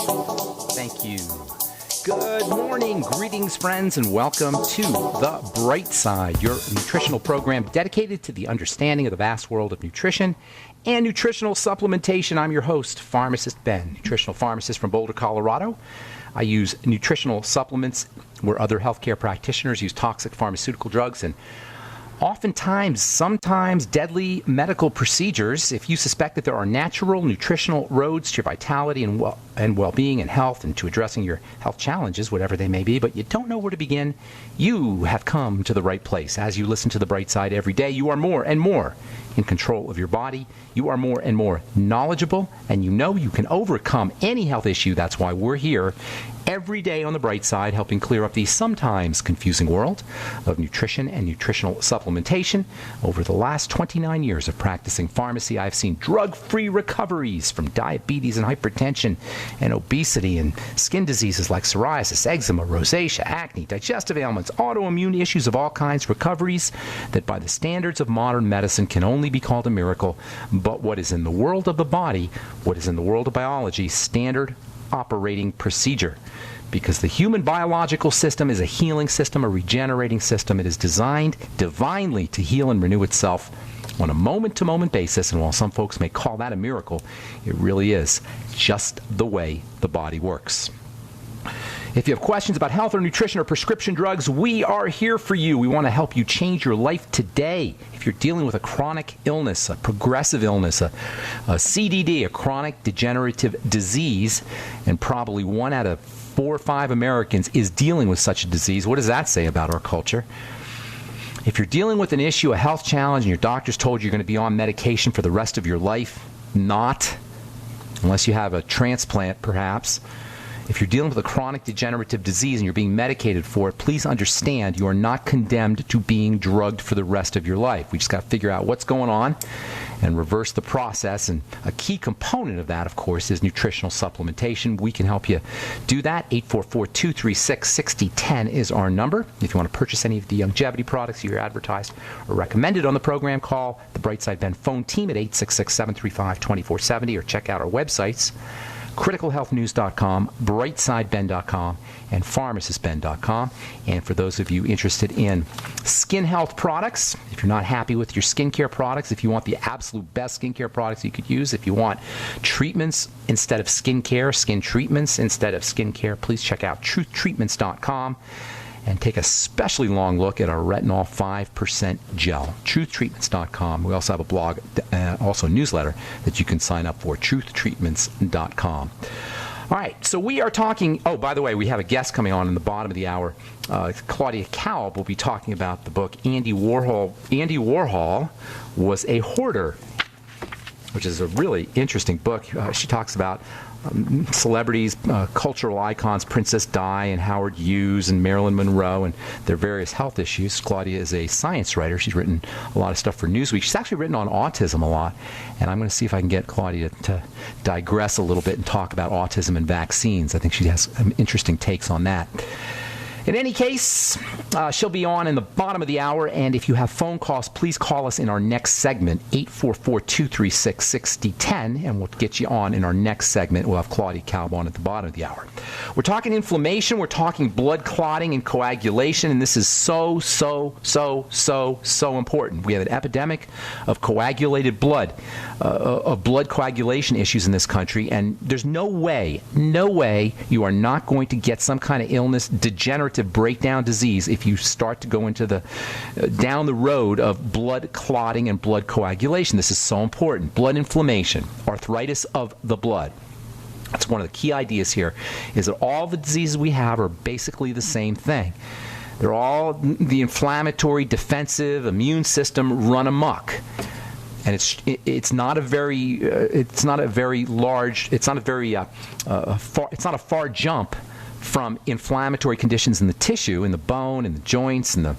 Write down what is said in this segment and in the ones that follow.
Thank you. Good morning, greetings, friends, and welcome to The Bright Side, your nutritional program dedicated to the understanding of the vast world of nutrition and nutritional supplementation. I'm your host, Pharmacist Ben, nutritional pharmacist from Boulder, Colorado. I use nutritional supplements where other healthcare practitioners use toxic pharmaceutical drugs and sometimes deadly medical procedures. If you suspect that there are natural nutritional roads to your vitality and well-being and health and to addressing your health challenges, whatever they may be, but you don't know where to begin, you have come to the right place. As you listen to The Bright Side every day, you are more and more in control of your body. You are more and more knowledgeable, and you know you can overcome any health issue. That's why we're here every day on The Bright Side, helping clear up the sometimes confusing world of nutrition and nutritional supplementation. Over the last 29 years of practicing pharmacy, I've seen drug-free recoveries from diabetes and hypertension and obesity and skin diseases like psoriasis, eczema, rosacea, acne, digestive ailments, autoimmune issues of all kinds, recoveries that by the standards of modern medicine can only be called a miracle. But what is in the world of the body, what is in the world of biology, standard operating procedure. Because the human biological system is a healing system, a regenerating system. It is designed divinely to heal and renew itself on a moment-to-moment basis. And while some folks may call that a miracle, it really is just the way the body works. If you have questions about health or nutrition or prescription drugs, we are here for you. We want to help you change your life today. If you're dealing with a chronic illness, a progressive illness, a CDD, a chronic degenerative disease, and probably 1 out of 4 or 5 Americans is dealing with such a disease, what does that say about our culture? If you're dealing with an issue, a health challenge, and your doctor's told you're going to be on medication for the rest of your life, not, unless you have a transplant perhaps. If you're dealing with a chronic degenerative disease and you're being medicated for it, please understand you are not condemned to being drugged for the rest of your life. We just got to figure out what's going on and reverse the process. And a key component of that, of course, is nutritional supplementation. We can help you do that. 844-236-6010 is our number. If you want to purchase any of the longevity products you're advertised or recommended on the program, call the Brightside Ben phone team at 866-735-2470 or check out our websites, criticalhealthnews.com, brightsideben.com, and pharmacistben.com. And for those of you interested in skin health products, if you're not happy with your skincare products, if you want the absolute best skincare products you could use, if you want treatments instead of skincare, skin treatments instead of skincare, please check out truthtreatments.com. and take a especially long look at our retinol 5% gel, truthtreatments.com. We also have a blog, also a newsletter that you can sign up for, truthtreatments.com. All right, so we are talking, oh, by the way, we have a guest coming on in the bottom of the hour. Claudia Kalb will be talking about the book Andy Warhol. Andy Warhol was a hoarder, which is a really interesting book. She talks about celebrities, cultural icons, Princess Di and Howard Hughes and Marilyn Monroe and their various health issues. Claudia is a science writer. She's written a lot of stuff for Newsweek. She's actually written on autism a lot, and I'm going to see if I can get Claudia to digress a little bit and talk about autism and vaccines. I think she has some interesting takes on that. In any case, she'll be on in the bottom of the hour, and if you have phone calls, please call us in our next segment, 844-236-6010, and we'll get you on in our next segment. We'll have Claudia Kalb on at the bottom of the hour. We're talking inflammation, we're talking blood clotting and coagulation, and this is so important. We have an epidemic of coagulated blood, of blood coagulation issues in this country, and there's no way you are not going to get some kind of illness, degenerative breakdown disease, if you start to go into the down the road of blood clotting and blood coagulation. This is so important. Blood inflammation, arthritis of the blood. That's one of the key ideas here, is that all the diseases we have are basically the same thing. They're all the inflammatory, defensive, immune system run amok. And it's not a far jump from inflammatory conditions in the tissue, in the bone, in the joints, in the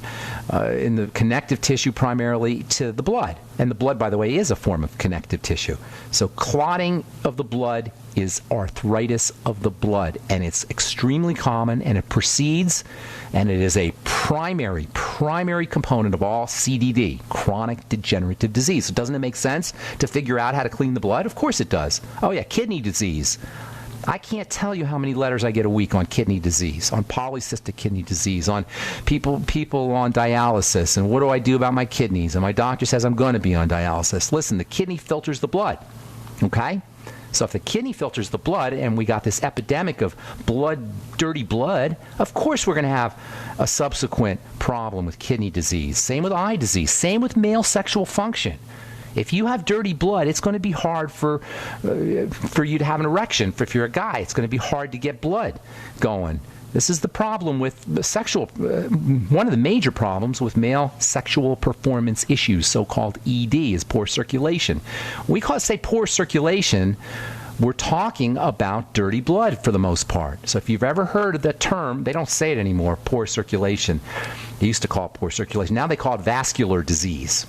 connective tissue primarily, to the blood. And the blood, by the way, is a form of connective tissue. So clotting of the blood is arthritis of the blood, and it's extremely common, and it precedes, and it is a primary component of all CDD, chronic degenerative disease. So doesn't it make sense to figure out how to clean the blood? Of course it does. Oh yeah, kidney disease. I can't tell you how many letters I get a week on kidney disease, on polycystic kidney disease, on people on dialysis, and what do I do about my kidneys? And my doctor says I'm going to be on dialysis. Listen, the kidney filters the blood, okay? So if the kidney filters the blood and we got this epidemic of dirty blood, of course we're going to have a subsequent problem with kidney disease. Same with eye disease. Same with male sexual function. If you have dirty blood, it's going to be hard for you to have an erection. If you're a guy, it's going to be hard to get blood going. This is the problem with sexual, one of the major problems with male sexual performance issues, so-called ED, is poor circulation. We say poor circulation, we're talking about dirty blood for the most part. So if you've ever heard of the term, they don't say it anymore, poor circulation. They used to call it poor circulation. Now they call it vascular disease.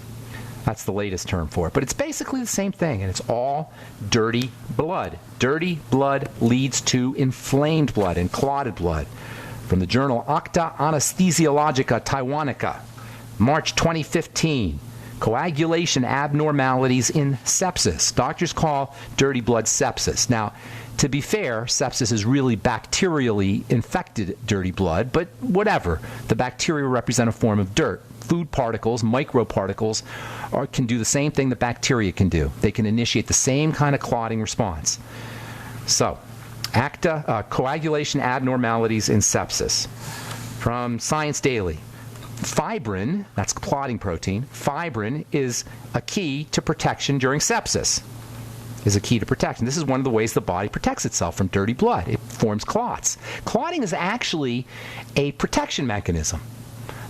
That's the latest term for it. But it's basically the same thing, and it's all dirty blood. Dirty blood leads to inflamed blood and clotted blood. From the journal Acta Anesthesiologica Taiwanica, March 2015, coagulation abnormalities in sepsis. Doctors call dirty blood sepsis. Now, to be fair, sepsis is really bacterially infected dirty blood, but whatever. The bacteria represent a form of dirt. Food particles, microparticles, can do the same thing that bacteria can do. They can initiate the same kind of clotting response. So, coagulation abnormalities in sepsis. From Science Daily. Fibrin, that's clotting protein, fibrin is a key to protection during sepsis. Is a key to protection. This is one of the ways the body protects itself from dirty blood. It forms clots. Clotting is actually a protection mechanism.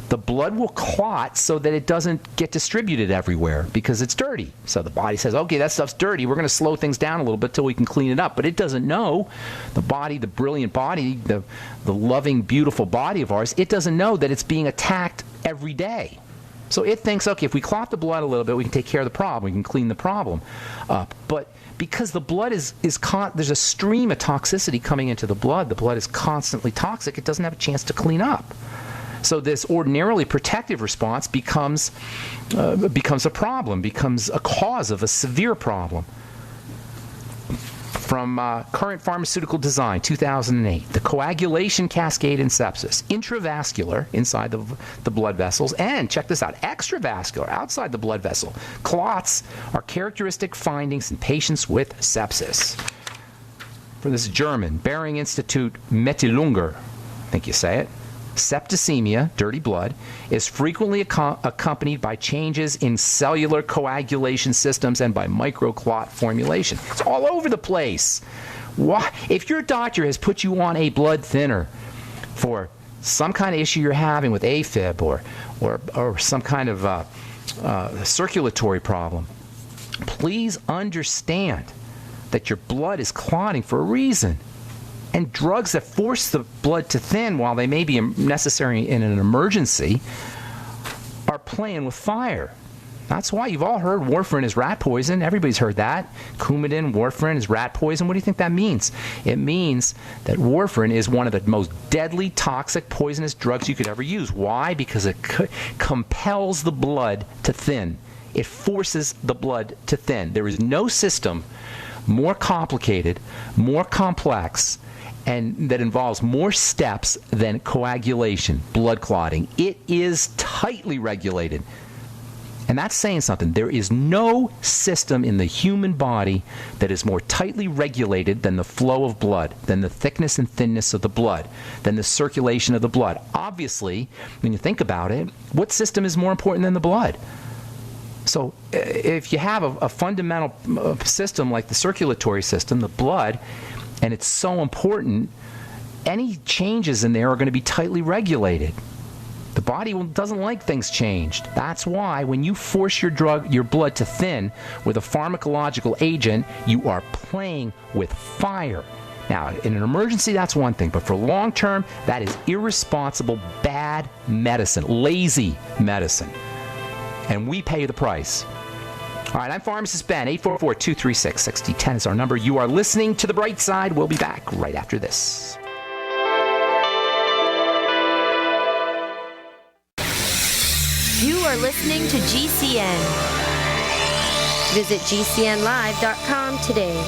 The blood will clot so that it doesn't get distributed everywhere because it's dirty. So the body says, okay, that stuff's dirty. We're going to slow things down a little bit till we can clean it up. But it doesn't know, the body, the brilliant body, the loving, beautiful body of ours, it doesn't know that it's being attacked every day. So it thinks, okay, if we clot the blood a little bit, we can take care of the problem. We can clean the problem up. But because the blood there's a stream of toxicity coming into the blood is constantly toxic, it doesn't have a chance to clean up. So this ordinarily protective response becomes a problem, becomes a cause of a severe problem. From Current Pharmaceutical Design, 2008, the coagulation cascade in sepsis, intravascular, inside the blood vessels, and, check this out, extravascular, outside the blood vessel. Clots are characteristic findings in patients with sepsis. For this German, Behring Institute Mettellunger, I think you say it, septicemia, dirty blood, is frequently accompanied by changes in cellular coagulation systems and by microclot formulation. It's all over the place. Why? If your doctor has put you on a blood thinner for some kind of issue you're having with AFib or some kind of circulatory problem, please understand that your blood is clotting for a reason. And drugs that force the blood to thin while they may be necessary in an emergency are playing with fire. That's why you've all heard warfarin is rat poison. Everybody's heard that. Coumadin, warfarin is rat poison. What do you think that means? It means that warfarin is one of the most deadly, toxic, poisonous drugs you could ever use. Why? Because it compels the blood to thin. It forces the blood to thin. There is no system more complicated, more complex, and that involves more steps than coagulation, blood clotting. It is tightly regulated. And that's saying something. There is no system in the human body that is more tightly regulated than the flow of blood, than the thickness and thinness of the blood, than the circulation of the blood. Obviously, when you think about it, what system is more important than the blood? So if you have a fundamental system like the circulatory system, the blood, and it's so important, any changes in there are going to be tightly regulated. The body doesn't like things changed. That's why when you force your blood to thin with a pharmacological agent, you are playing with fire. Now, in an emergency, that's one thing, but for long term, that is irresponsible, bad medicine, lazy medicine. And we pay the price. All right, I'm Pharmacist Ben. 844-236-6010 is our number. You are listening to The Bright Side. We'll be back right after this. You are listening to GCN. Visit GCNlive.com today.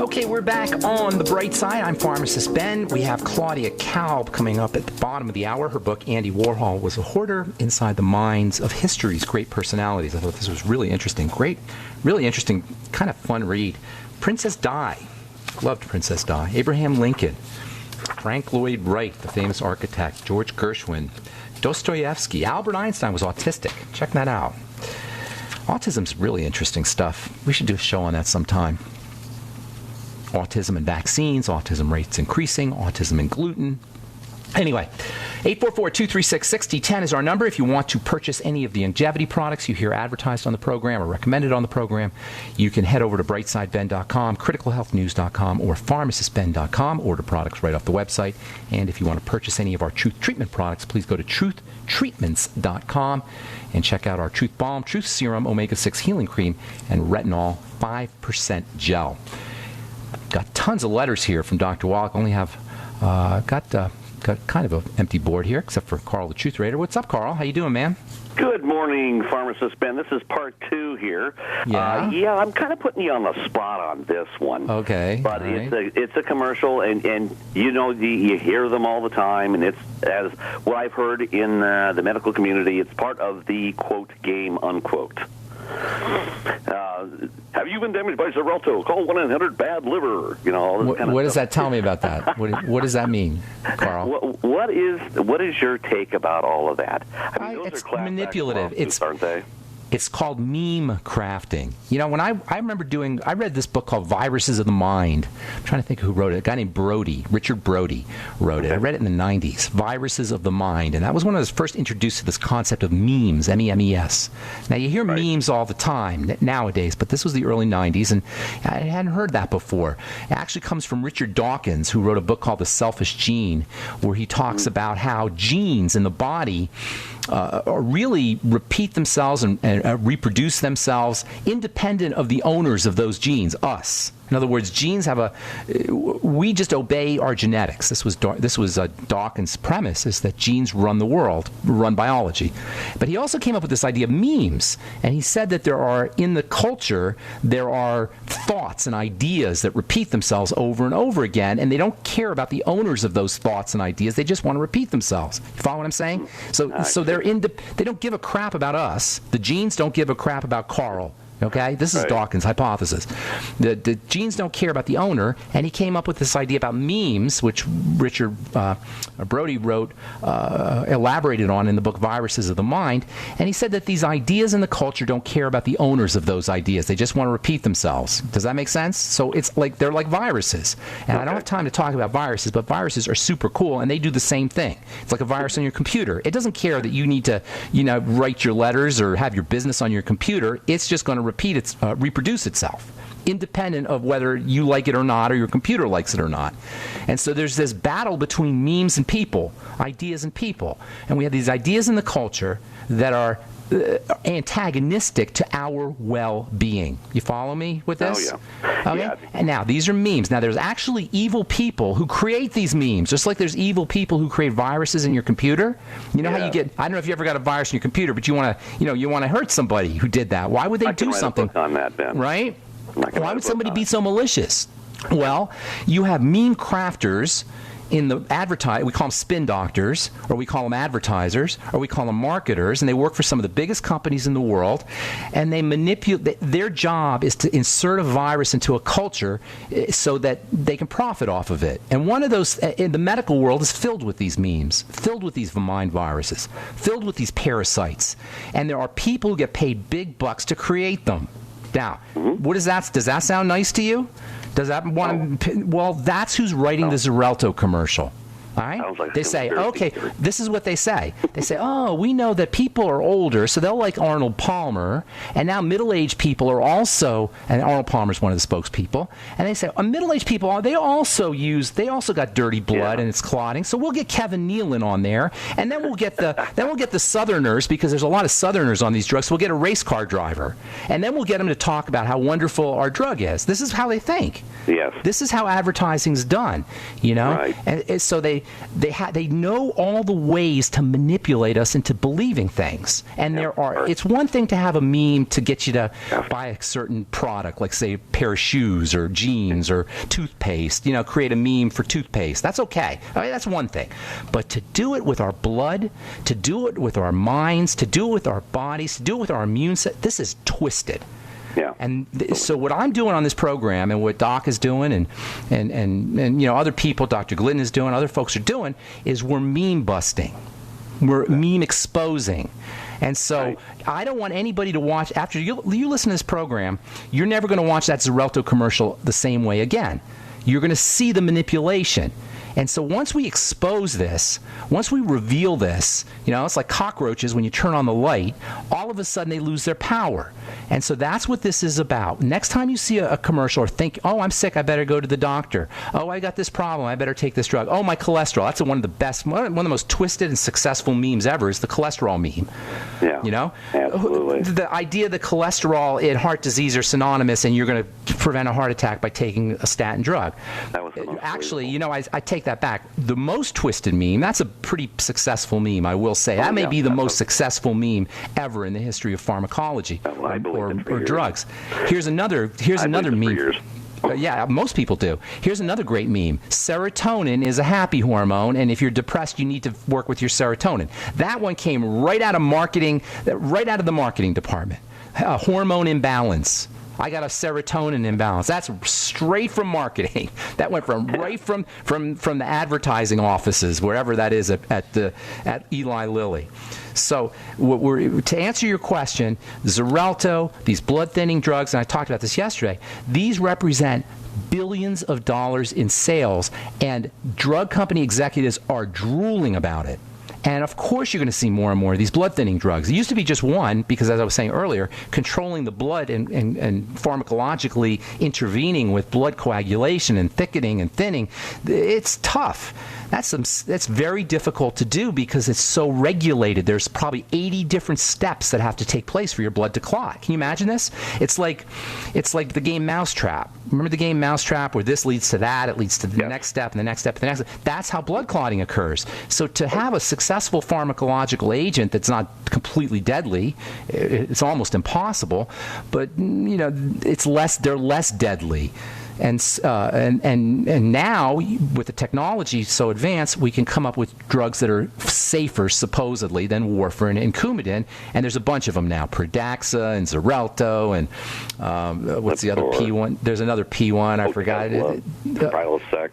Okay, we're back on the bright side. I'm Pharmacist Ben. We have Claudia Kalb coming up at the bottom of the hour. Her book, Andy Warhol Was a Hoarder, Inside the Minds of History's Great Personalities. I thought this was really interesting. Really interesting, kind of fun read. Princess Di. Loved Princess Di. Abraham Lincoln. Frank Lloyd Wright, the famous architect. George Gershwin. Dostoevsky. Albert Einstein was autistic. Check that out. Autism's really interesting stuff. We should do a show on that sometime. Autism and vaccines, autism rates increasing, autism and gluten. Anyway, 844-236-6010 is our number. If you want to purchase any of the longevity products you hear advertised on the program or recommended on the program, you can head over to brightsideben.com, criticalhealthnews.com, or pharmacistben.com. Order products right off the website. And if you want to purchase any of our Truth Treatment products, please go to truthtreatments.com and check out our Truth Balm, Truth Serum, Omega-6 Healing Cream, and Retinol 5% Gel. Got tons of letters here from Dr. Wallach. Only have got kind of an empty board here, except for Carl, the Truth Raider. What's up, Carl? How you doing, man? Good morning, Pharmacist Ben. This is part 2 here. Yeah? I'm kind of putting you on the spot on this one. Okay. But right. it's a commercial, and you know, you hear them all the time, and it's, as what I've heard in the medical community, it's part of the, quote, game, unquote. Have you been damaged by Xarelto? Call 1-800-BAD-LIVER. You know, all this kind of what does stuff. that tell me about that? What does that mean, Carl? What is your take about all of that? I mean, those it's are class manipulative. action lawsuits, aren't they? It's called meme crafting. You know, when I remember I read this book called Viruses of the Mind. I'm trying to think of who wrote it. A guy named Richard Brody wrote it. I read it in the 90s, Viruses of the Mind. And that was when I was first introduced to this concept of memes, M-E-M-E-S. Now, you hear memes all the time nowadays, but this was the early 90s, and I hadn't heard that before. It actually comes from Richard Dawkins, who wrote a book called The Selfish Gene, where he talks about how genes in the body really repeat themselves and reproduce themselves independent of the owners of those genes, us. In other words, genes we just obey our genetics. This was Dawkins' premise, is that genes run the world, run biology. But he also came up with this idea of memes, and he said that in the culture, there are thoughts and ideas that repeat themselves over and over again, and they don't care about the owners of those thoughts and ideas. They just want to repeat themselves. You follow what I'm saying? So they don't give a crap about us. The genes don't give a crap about Carl. Okay, this is Dawkins' hypothesis. The genes don't care about the owner, and he came up with this idea about memes, which Richard Brody elaborated on in the book Viruses of the Mind, and he said that these ideas in the culture don't care about the owners of those ideas. They just want to repeat themselves. Does that make sense? So it's like they're like viruses, and I don't have time to talk about viruses, but viruses are super cool, and they do the same thing. It's like a virus on your computer. It doesn't care that you need to, write your letters or have your business on your computer. It's just going to reproduce itself, independent of whether you like it or not, or your computer likes it or not. And so there's this battle between memes and people, ideas and people. And we have these ideas in the culture that are antagonistic to our well-being. You follow me with this? Oh, yeah. Okay? Yeah. And now, these are memes. Now, there's actually evil people who create these memes, just like there's evil people who create viruses in your computer. You know how you get, I don't know if you ever got a virus in your computer, but you want to hurt somebody who did that. Why would they do something? I can write a book on that, Ben. Right? Why would somebody be so malicious? Well, you have meme crafters in the we call them spin doctors, or we call them advertisers, or we call them marketers, and they work for some of the biggest companies in the world, and they manipulate. Their job is to insert a virus into a culture so that they can profit off of it. And one of those in the medical world is filled with these memes, filled with these mind viruses, filled with these parasites, and there are people who get paid big bucks to create them. Now, what is that? Does that sound nice to you? Does that want to? Well, that's who's writing the Xarelto commercial. All right? Like they say, okay, this is what they say. They say, oh, we know that people are older, so they'll like Arnold Palmer, and now middle-aged people are also, and Arnold Palmer's one of the spokespeople, and they say, middle-aged people, they also got dirty blood and it's clotting, so we'll get Kevin Nealon on there, and then we'll get the Southerners, because there's a lot of Southerners on these drugs, so we'll get a race car driver, and then we'll get them to talk about how wonderful our drug is. This is how they think. Yes. This is how advertising's done, you know? Right. And so they they know all the ways to manipulate us into believing things. And it's one thing to have a meme to get you to buy a certain product, like say a pair of shoes or jeans or toothpaste, create a meme for toothpaste. That's okay. I mean, that's one thing. But to do it with our blood, to do it with our minds, to do it with our bodies, to do it with our immune system, this is twisted. Yeah. And so what I'm doing on this program, and what Doc is doing, and other people, Dr. Glidden is doing, other folks are doing, is we're meme busting. We're meme exposing. And so I don't want anybody to watch, after you listen to this program, you're never going to watch that Xarelto commercial the same way again. You're going to see the manipulation. And so once we expose this, once we reveal this, it's like cockroaches when you turn on the light, all of a sudden they lose their power. And so that's what this is about. Next time you see a commercial or think, oh, I'm sick, I better go to the doctor. Oh, I got this problem, I better take this drug. Oh, my cholesterol. That's one of the best, one of the most twisted and successful memes ever is the cholesterol meme. Yeah. Absolutely. The idea that cholesterol and heart disease are synonymous and you're going to prevent a heart attack by taking a statin drug. That was actually, I take that back. The most twisted meme, that's a pretty successful meme, I will say. That may be the most successful meme ever in the history of pharmacology or drugs. Here's another meme. Yeah, most people do. Here's another great meme. Serotonin is a happy hormone, and if you're depressed, you need to work with your serotonin. That one came right out of marketing, right out of the marketing department. Hormone imbalance. I got a serotonin imbalance. That's straight from marketing. That went from the advertising offices, wherever that is at Eli Lilly. So to answer your question, Xarelto, these blood thinning drugs, and I talked about this yesterday, these represent billions of dollars in sales, and drug company executives are drooling about it. And of course you're going to see more and more of these blood thinning drugs. It used to be just one, because as I was saying earlier, controlling the blood and pharmacologically intervening with blood coagulation and thickening and thinning, it's tough. That's very difficult to do because it's so regulated. There's probably 80 different steps that have to take place for your blood to clot. Can you imagine this? It's like the game Mousetrap. Remember the game Mousetrap, where this leads to that, it leads to the next step, and the next step, and the next step. That's how blood clotting occurs. So to have a successful pharmacological agent that's not completely deadly, it's almost impossible, but they're less deadly. And now, with the technology so advanced, we can come up with drugs that are safer, supposedly, than warfarin and Coumadin. And there's a bunch of them now: Pradaxa and Xarelto, and what's the other P one? There's another P one. I forgot it. Prilosec.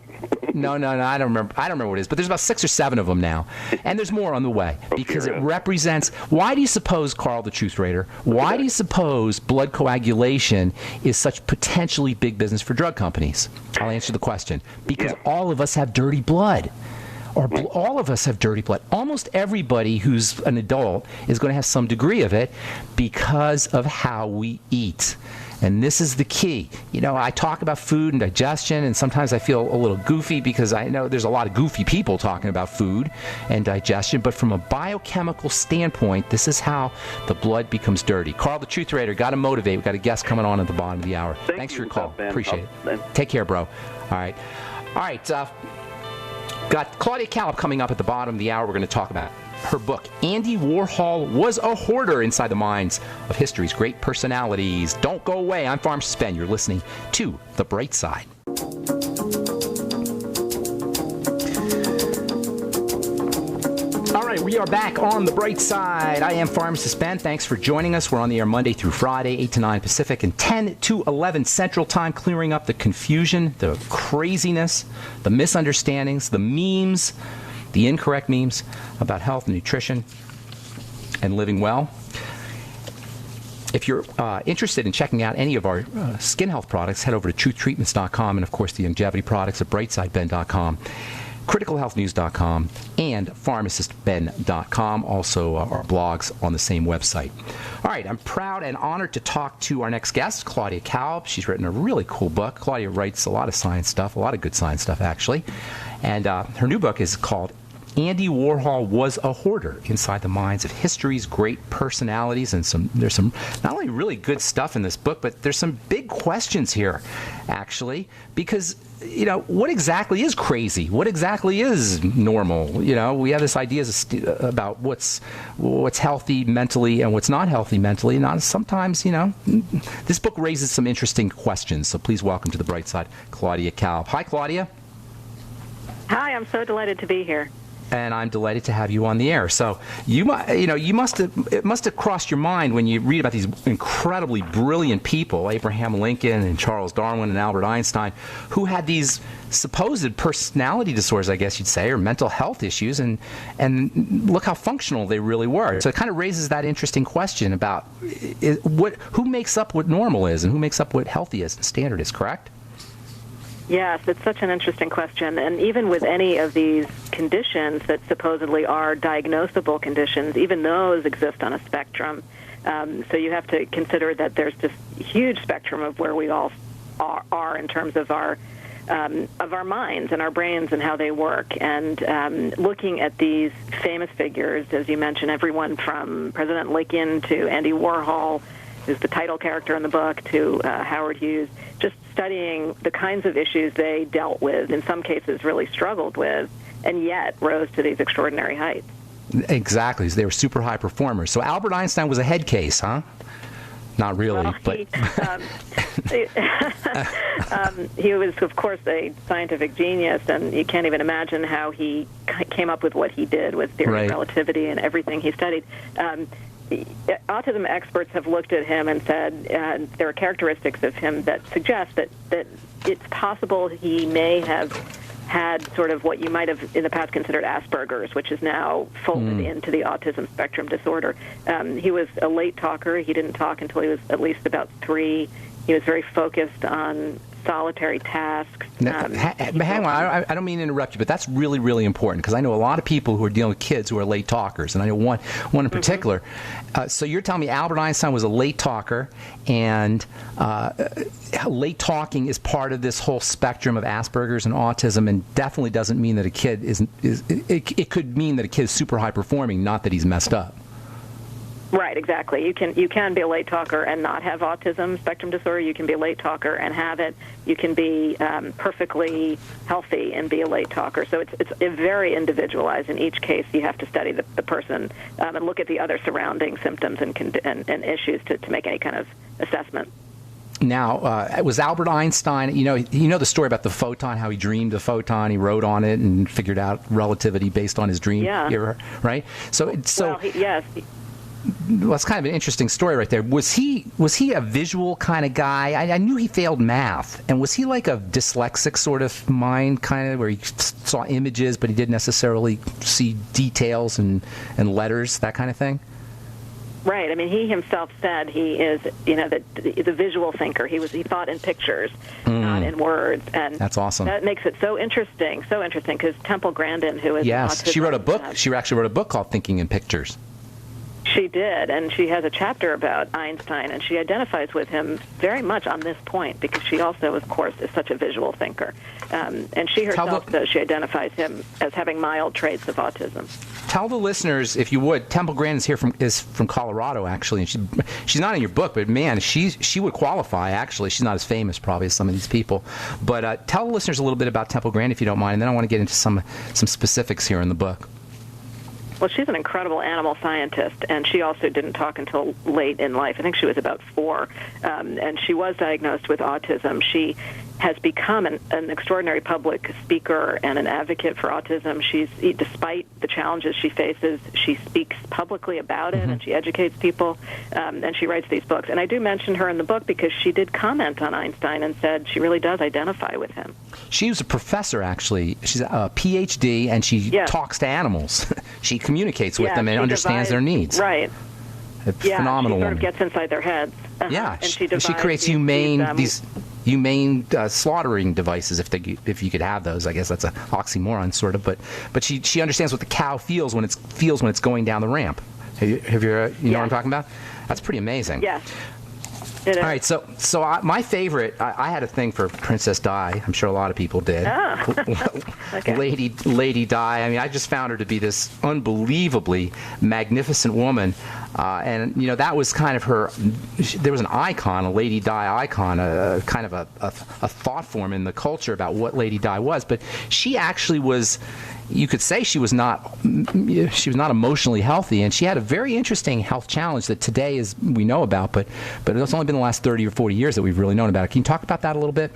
No, I don't remember what it is. But there's about 6 or 7 of them now, and there's more on the way because it represents. Why do you suppose, Carl, the Truth Raider? Why do you suppose blood coagulation is such potentially big business for drug companies? I'll answer the question. Because all of us have dirty blood. All of us have dirty blood. Almost everybody who's an adult is going to have some degree of it because of how we eat. And this is the key. I talk about food and digestion, and sometimes I feel a little goofy because I know there's a lot of goofy people talking about food and digestion, but from a biochemical standpoint, this is how the blood becomes dirty. Carl, the Truth Raider, got to motivate. We've got a guest coming on at the bottom of the hour. Thanks for your call. Appreciate it. Take care, bro. All right. Got Claudia Kalb coming up at the bottom of the hour. We're going to talk about her book, Andy Warhol Was a Hoarder, Inside the Minds of History's Great Personalities. Don't go away. I'm Farm Spen. You're listening to The Bright Side. All right, we are back on The Bright Side. I am Pharmacist Ben. Thanks for joining us. We're on the air Monday through Friday, 8 to 9 Pacific and 10 to 11 Central Time, clearing up the confusion, the craziness, the misunderstandings, the memes, the incorrect memes about health and nutrition and living well. If you're interested in checking out any of our skin health products, head over to truthtreatments.com and, of course, the longevity products at brightsideben.com, criticalhealthnews.com, and pharmacistben.com, also our blogs on the same website. All right, I'm proud and honored to talk to our next guest, Claudia Kalb. She's written a really cool book. Claudia writes a lot of science stuff, a lot of good science stuff, actually. And her new book is called Andy Warhol was a hoarder inside the minds of history's great personalities. And there's some not only really good stuff in this book, but there's some big questions here, actually, because, what exactly is crazy? What exactly is normal? We have this idea about what's healthy mentally and what's not healthy mentally. And sometimes, this book raises some interesting questions. So please welcome to the bright side, Claudia Kalb. Hi, Claudia. Hi, I'm so delighted to be here. And I'm delighted to have you on the air. So it must have crossed your mind when you read about these incredibly brilliant people, Abraham Lincoln and Charles Darwin and Albert Einstein, who had these supposed personality disorders, I guess you'd say, or mental health issues, and look how functional they really were. So it kind of raises that interesting question about who makes up what normal is and who makes up what healthy is and standard is, correct? Yes, it's such an interesting question. And even with any of these conditions that supposedly are diagnosable conditions, even those exist on a spectrum. So you have to consider that there's this huge spectrum of where we all are in terms of our minds and our brains and how they work. And looking at these famous figures, as you mentioned, everyone from President Lincoln to Andy Warhol, who's the title character in the book, to Howard Hughes, just studying the kinds of issues they dealt with, in some cases really struggled with, and yet rose to these extraordinary heights. Exactly. So they were super high performers. So Albert Einstein was a head case, huh? Not really, but... He was, of course, a scientific genius, and you can't even imagine how he came up with what he did with theory of relativity and everything he studied. Autism experts have looked at him and said there are characteristics of him that suggest that it's possible he may have had sort of what you might have in the past considered Asperger's, which is now folded into the autism spectrum disorder. He was a late talker. He didn't talk until he was at least about 3. He was very focused on solitary tasks. Hang on, I don't mean to interrupt you, but that's really, really important, because I know a lot of people who are dealing with kids who are late talkers, and I know one in particular. So you're telling me Albert Einstein was a late talker, and late talking is part of this whole spectrum of Asperger's and autism, and definitely doesn't mean that a kid it could mean that a kid is super high performing, not that he's messed up. Right, exactly. You can be a late talker and not have autism spectrum disorder. You can be a late talker and have it. You can be perfectly healthy and be a late talker. So it's very individualized. In each case, you have to study the person and look at the other surrounding symptoms and issues to make any kind of assessment. Now, was Albert Einstein, you know the story about the photon, how he dreamed the photon, he wrote on it and figured out relativity based on his dream? Yeah. Right? Yes. Well, that's kind of an interesting story right there. Was he a visual kind of guy? I knew he failed math. And was he like a dyslexic sort of mind, kind of, where he saw images, but he didn't necessarily see details and letters, that kind of thing? Right. I mean, he himself said he is, the visual thinker. He thought in pictures, not in words. And that's awesome. That makes it so interesting, because Temple Grandin, who is autism, she wrote a book. She actually wrote a book called Thinking in Pictures. She did, and she has a chapter about Einstein, and she identifies with him very much on this point, because she also, of course, is such a visual thinker. And she herself says she identifies him as having mild traits of autism. Tell the listeners, if you would, Temple Grandin is from Colorado, actually, and she's not in your book, but man, she would qualify, actually. She's not as famous, probably, as some of these people. But tell the listeners a little bit about Temple Grandin, if you don't mind, and then I want to get into some specifics here in the book. Well, she's an incredible animal scientist, and she also didn't talk until late in life. I think she was about 4, and she was diagnosed with autism. She has become an extraordinary public speaker and an advocate for autism. Despite the challenges she faces, she speaks publicly about it, and she educates people, and she writes these books. And I do mention her in the book because she did comment on Einstein and said she really does identify with him. She was a professor, actually. She's a PhD, and she talks to animals. She communicates with them and understands their needs. Right. A phenomenal she sort woman. of gets inside their heads. Yeah, and she creates these humane slaughtering devices, if you could have those. I guess that's an oxymoron, sort of. But she understands what the cow feels when it's going down the ramp. Have you know what I'm talking about? That's pretty amazing. Yes. It is. All right, my favorite, I had a thing for Princess Di. I'm sure a lot of people did. Okay. Lady Di. I mean, I just found her to be this unbelievably magnificent woman. And, that was kind of her, there was an icon, a Lady Di icon, a kind of a thought form in the culture about what Lady Di was. But she actually was, you could say she was not emotionally healthy, and she had a very interesting health challenge that today we know about, but it's only been the last 30 or 40 years that we've really known about it. Can you talk about that a little bit?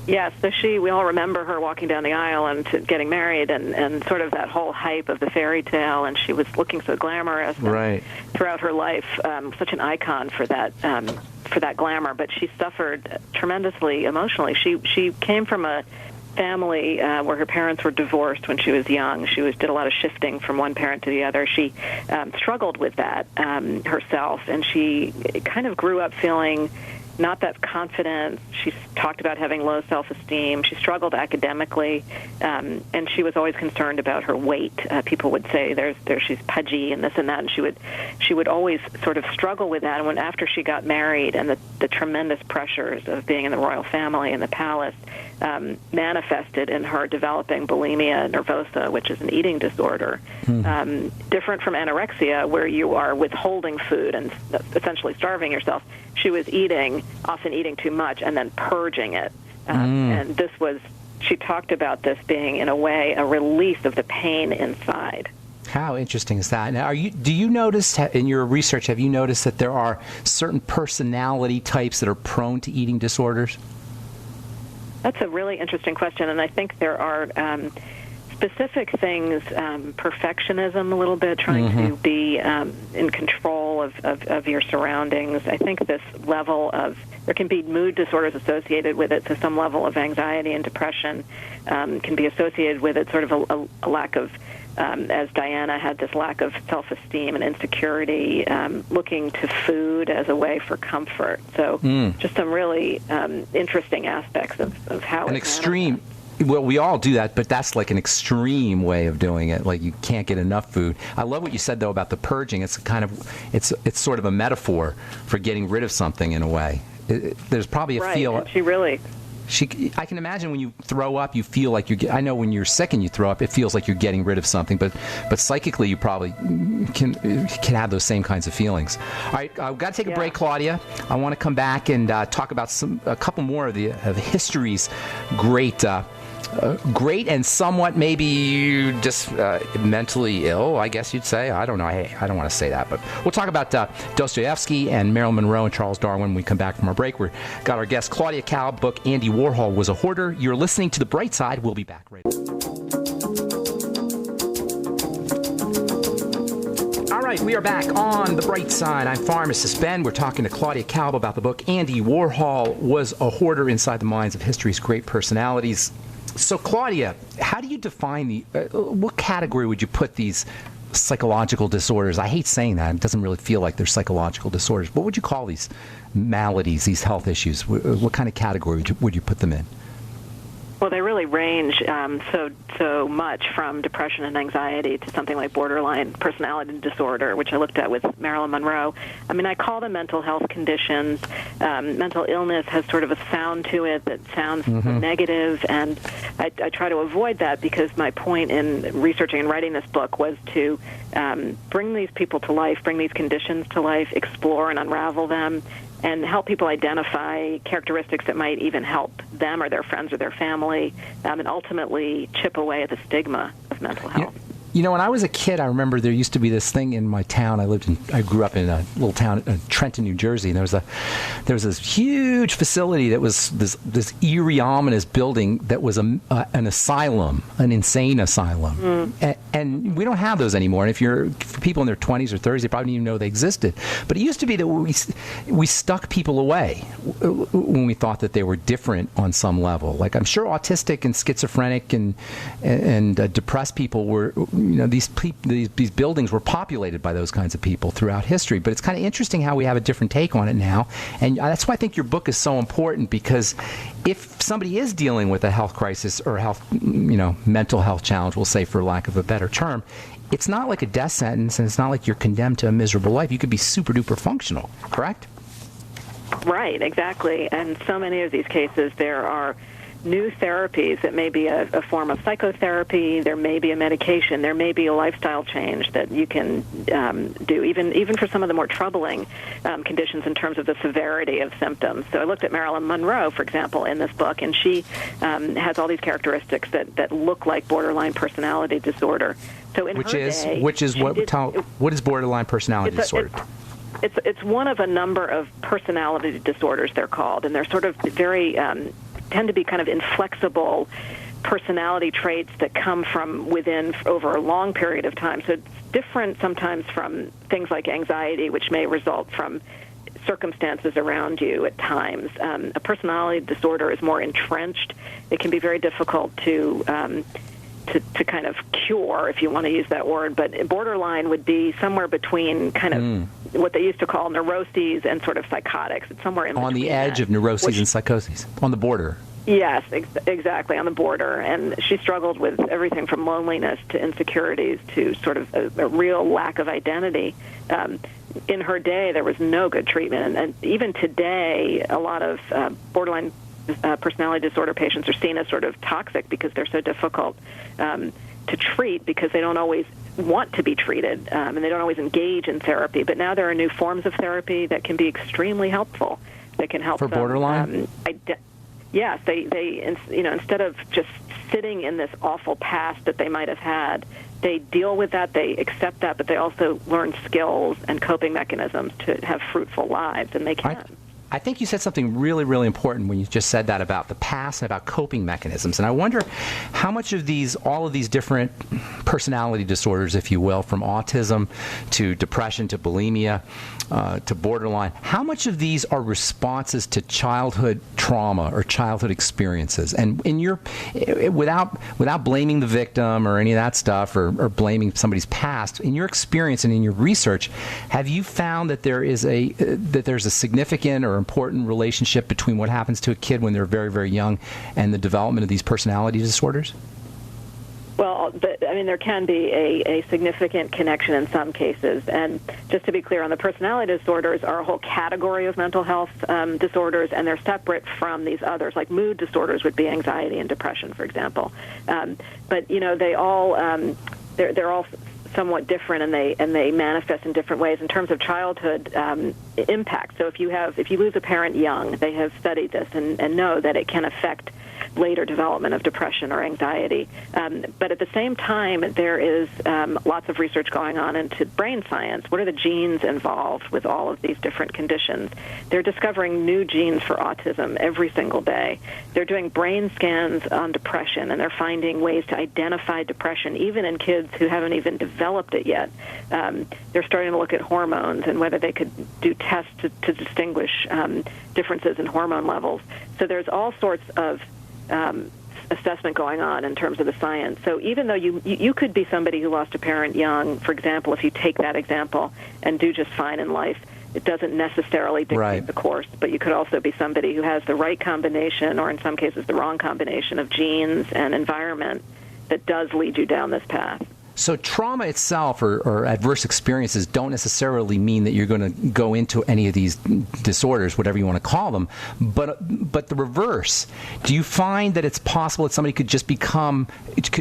Yes, so we all remember her walking down the aisle and getting married and sort of that whole hype of the fairy tale, and she was looking so glamorous right. throughout her life, such an icon for that glamour, but she suffered tremendously emotionally. She came from a family where her parents were divorced when she was young. She did a lot of shifting from one parent to the other. She struggled with that herself, and she kind of grew up feeling not that confident. She talked about having low self-esteem. She struggled academically, and she was always concerned about her weight. People would say, she's pudgy and this and that, and she would always sort of struggle with that. And after she got married, and the tremendous pressures of being in the royal family and the palace manifested in her developing bulimia nervosa, which is an eating disorder, different from anorexia, where you are withholding food and essentially starving yourself. She was often eating too much, and then purging it. And she talked about this being, in a way, a release of the pain inside. How interesting is that? Now, do you notice, in your research, have you noticed that there are certain personality types that are prone to eating disorders? That's a really interesting question, and I think there are specific things, perfectionism a little bit, trying to be in control of your surroundings. I think this level of, there can be mood disorders associated with it, so some level of anxiety and depression can be associated with it, sort of a lack of, as Diana had this lack of self-esteem and insecurity, looking to food as a way for comfort. So just some really interesting aspects of how an extreme. Well, we all do that, but that's like an extreme way of doing it. Like, you can't get enough food. I love what you said, though, about the purging. It's it's sort of a metaphor for getting rid of something in a way. There's probably a feel. Right, I can imagine when you throw up, you feel like I know when you're sick and you throw up, it feels like you're getting rid of something, but psychically you probably can have those same kinds of feelings. All right, I've got to take a break, Claudia. I want to come back and talk about a couple more of history's great and somewhat maybe just mentally ill, I guess you'd say. I don't know. I don't want to say that, but we'll talk about Dostoevsky and Marilyn Monroe and Charles Darwin when we come back from our break. We've got our guest, Claudia Kalb, book Andy Warhol Was a Hoarder. You're listening to The Bright Side. We'll be back right back. All right, we are back on The Bright Side. I'm pharmacist Ben. We're talking to Claudia Kalb about the book Andy Warhol Was a Hoarder, Inside the Minds of History's Great Personalities. So, Claudia, how do you define what category would you put these psychological disorders? I hate saying that. It doesn't really feel like they're psychological disorders. What would you call these maladies, these health issues? What kind of category would you put them in? Well, they really range so much from depression and anxiety to something like borderline personality disorder, which I looked at with Marilyn Monroe. I mean, I call them mental health conditions. Mental illness has sort of a sound to it that sounds negative, and I try to avoid that because my point in researching and writing this book was to bring these people to life, bring these conditions to life, explore and unravel them, and help people identify characteristics that might even help them or their friends or their family, and ultimately chip away at the stigma of mental health. You know, when I was a kid, I remember there used to be this thing in my town. I grew up in a little town, Trenton, New Jersey, and there was this huge facility that was this eerie, ominous building that was an asylum, an insane asylum. And we don't have those anymore. And for people in their 20s or 30s, they probably didn't even know they existed. But it used to be that we stuck people away when we thought that they were different on some level. Like, I'm sure autistic and schizophrenic and depressed people were. These buildings were populated by those kinds of people throughout history. But it's kind of interesting how we have a different take on it now. And that's why I think your book is so important, because if somebody is dealing with a health crisis or mental health challenge, we'll say for lack of a better term, it's not like a death sentence, and it's not like you're condemned to a miserable life. You could be super duper functional, correct? Right, exactly. And so many of these cases, there are new therapies that may be a form of psychotherapy, there may be a medication, there may be a lifestyle change that you can do, even for some of the more troubling conditions in terms of the severity of symptoms. So I looked at Marilyn Monroe, for example, in this book, and she has all these characteristics that look like borderline personality disorder. So in what is borderline personality disorder? It's one of a number of personality disorders, they're called, and they're sort of very tend to be kind of inflexible personality traits that come from within over a long period of time. So it's different sometimes from things like anxiety, which may result from circumstances around you at times. A personality disorder is more entrenched. It can be very difficult to kind of cure, if you want to use that word, but borderline would be somewhere between kind of what they used to call neuroses and sort of psychotics. It's somewhere in between. On the edge of neuroses and psychoses, on the border. Yes, exactly, on the border. And she struggled with everything from loneliness to insecurities to sort of a real lack of identity. In her day, there was no good treatment. And even today, a lot of borderline personality disorder patients are seen as sort of toxic because they're so difficult to treat because they don't always want to be treated and they don't always engage in therapy. But now there are new forms of therapy that can be extremely helpful. That can help for them, borderline. Yes, they instead of just sitting in this awful past that they might have had, they deal with that, they accept that, but they also learn skills and coping mechanisms to have fruitful lives, and they can. I think you said something really, really important when you just said that about the past and about coping mechanisms. And I wonder how much of all of these different personality disorders, if you will, from autism to depression to bulimia to borderline, how much of these are responses to childhood trauma or childhood experiences? And without blaming the victim or any of that stuff or blaming somebody's past, in your experience and in your research, have you found that there's a significant or important relationship between what happens to a kid when they're very, very young and the development of these personality disorders? Well, there can be a significant connection in some cases. And just to be clear, on the personality disorders are a whole category of mental health disorders, and they're separate from these others. Like mood disorders would be anxiety and depression, for example. But they all they're all somewhat different, and they manifest in different ways in terms of childhood impact. So if you lose a parent young, they have studied this and know that it can affect later development of depression or anxiety. But at the same time, there is lots of research going on into brain science. What are the genes involved with all of these different conditions? They're discovering new genes for autism every single day. They're doing brain scans on depression, and they're finding ways to identify depression, even in kids who haven't even developed it yet. They're starting to look at hormones and whether they could do tests to distinguish differences in hormone levels. So there's all sorts of assessment going on in terms of the science. So even though you could be somebody who lost a parent young, for example, if you take that example and do just fine in life, it doesn't necessarily dictate the course, but you could also be somebody who has the right combination, or in some cases the wrong combination of genes and environment that does lead you down this path. So trauma itself or adverse experiences don't necessarily mean that you're going to go into any of these disorders, whatever you want to call them. But the reverse, do you find that it's possible that somebody could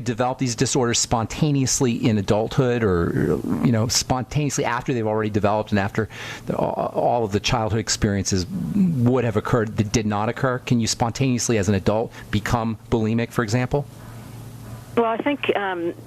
develop these disorders spontaneously in adulthood, or spontaneously after they've already developed and after all of the childhood experiences would have occurred that did not occur? Can you spontaneously, as an adult, become bulimic, for example? Well, I think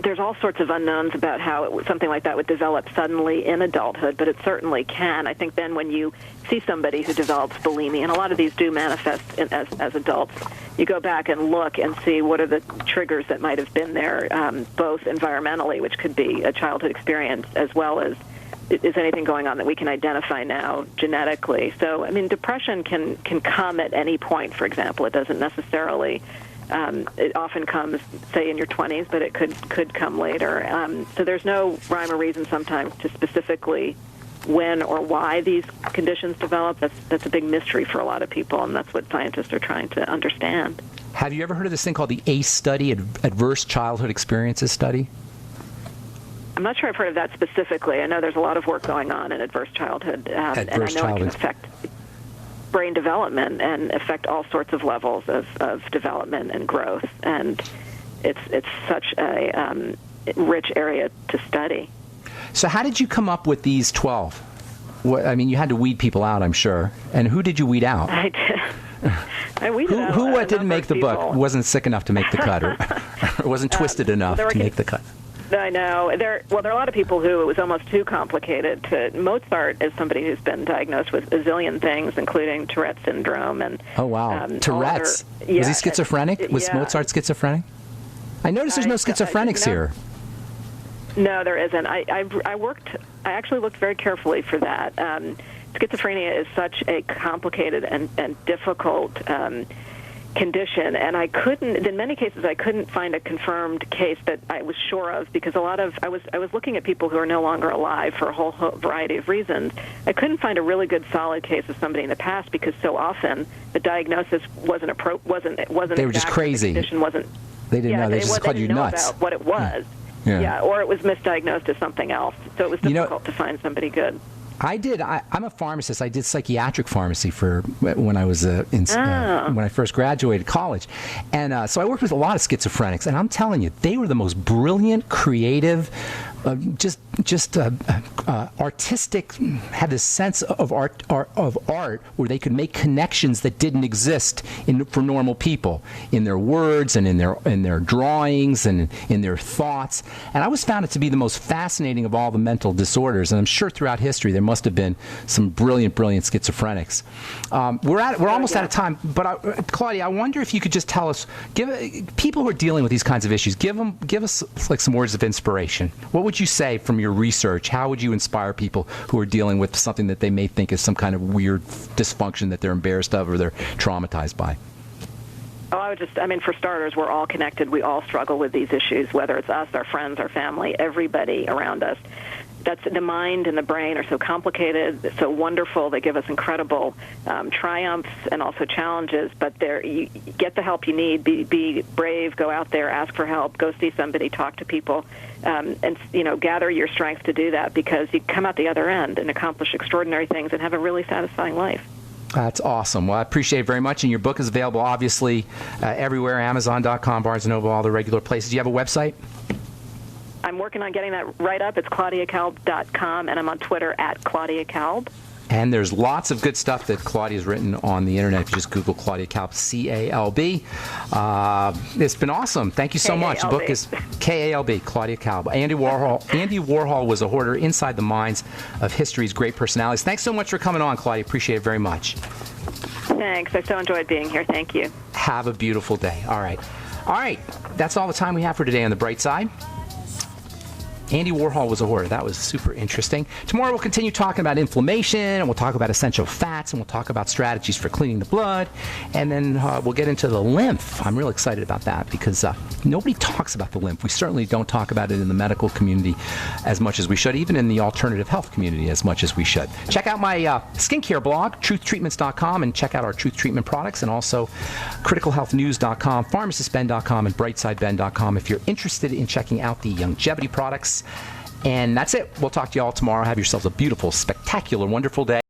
there's all sorts of unknowns about how something like that would develop suddenly in adulthood, but it certainly can. I think then when you see somebody who develops bulimia, and a lot of these do manifest as adults, you go back and look and see what are the triggers that might have been there, both environmentally, which could be a childhood experience, as well as is anything going on that we can identify now genetically. So, depression can come at any point, for example. It doesn't necessarily... it often comes, say, in your 20s, but it could come later. So there's no rhyme or reason sometimes to specifically when or why these conditions develop. That's a big mystery for a lot of people, and that's what scientists are trying to understand. Have you ever heard of this thing called the ACE study, Adverse Childhood Experiences Study? I'm not sure I've heard of that specifically. I know there's a lot of work going on in adverse childhood, and I know it can affect... brain development and affect all sorts of levels of development and growth. And it's such a rich area to study. So how did you come up with these 12? I mean, you had to weed people out, I'm sure. And who did you weed out? I did. I weeded out Who a didn't make the people. book? Wasn't sick enough to make the cut, or wasn't twisted enough to make the cut? I know. There are a lot of people who it was almost too complicated. Mozart is somebody who's been diagnosed with a zillion things, including Tourette's syndrome. And oh, wow. Tourette's? Was he schizophrenic? Was Mozart schizophrenic? I noticed there's no schizophrenics here. No, there isn't. I actually looked very carefully for that. Schizophrenia is such a complicated and difficult condition, and in many cases, I couldn't find a confirmed case that I was sure of, because I was looking at people who are no longer alive for a whole variety of reasons. I couldn't find a really good solid case of somebody in the past, because so often the diagnosis wasn't They were just crazy. The condition wasn't. They didn't know. They just called you nuts. About what it was. Yeah, or it was misdiagnosed as something else. So it was difficult to find somebody good. I'm a pharmacist. I did psychiatric pharmacy when I was when I first graduated college, and so I worked with a lot of schizophrenics. And I'm telling you, they were the most brilliant, creative, artistic. Had this sense of art where they could make connections that didn't exist for normal people in their words and in their drawings and in their thoughts. And I always found it to be the most fascinating of all the mental disorders. And I'm sure throughout history there must have been some brilliant schizophrenics. We're almost out of time, but Claudia, I wonder if you could just tell us, people who are dealing with these kinds of issues, give us like some words of inspiration. What would you say from your research? How would you inspire people who are dealing with something that they may think is some kind of weird dysfunction that they're embarrassed of or they're traumatized by? Oh, for starters, we're all connected. We all struggle with these issues, whether it's us, our friends, our family, everybody around us. That's the mind and the brain are so complicated, so wonderful. They give us incredible triumphs and also challenges. But you get the help you need. Be brave. Go out there. Ask for help. Go see somebody. Talk to people, and gather your strength to do that, because you come out the other end and accomplish extraordinary things and have a really satisfying life. That's awesome. Well, I appreciate it very much. And your book is available, obviously, everywhere, Amazon.com, Barnes & Noble, all the regular places. Do you have a website? I'm working on getting that right up. It's ClaudiaKalb.com, and I'm on Twitter @ClaudiaKalb. And there's lots of good stuff that Claudia's written on the internet. If you just Google Claudia Kalb, C-A-L-B. It's been awesome. Thank you so much. The book is K-A-L-B, Claudia Kalb. Andy Warhol was a hoarder inside the minds of history's great personalities. Thanks so much for coming on, Claudia. Appreciate it very much. Thanks. I so enjoyed being here. Thank you. Have a beautiful day. All right. That's all the time we have for today on The Bright Side. Andy Warhol was a hoarder. That was super interesting. Tomorrow we'll continue talking about inflammation, and we'll talk about essential fats, and we'll talk about strategies for cleaning the blood, and then we'll get into the lymph. I'm real excited about that, because nobody talks about the lymph. We certainly don't talk about it in the medical community as much as we should, even in the alternative health community as much as we should. Check out my skincare blog, truthtreatments.com, and check out our Truth Treatment products, and also criticalhealthnews.com, pharmacistben.com, and brightsideben.com if you're interested in checking out the longevity products. And that's it. We'll talk to you all tomorrow. Have yourselves a beautiful, spectacular, wonderful day.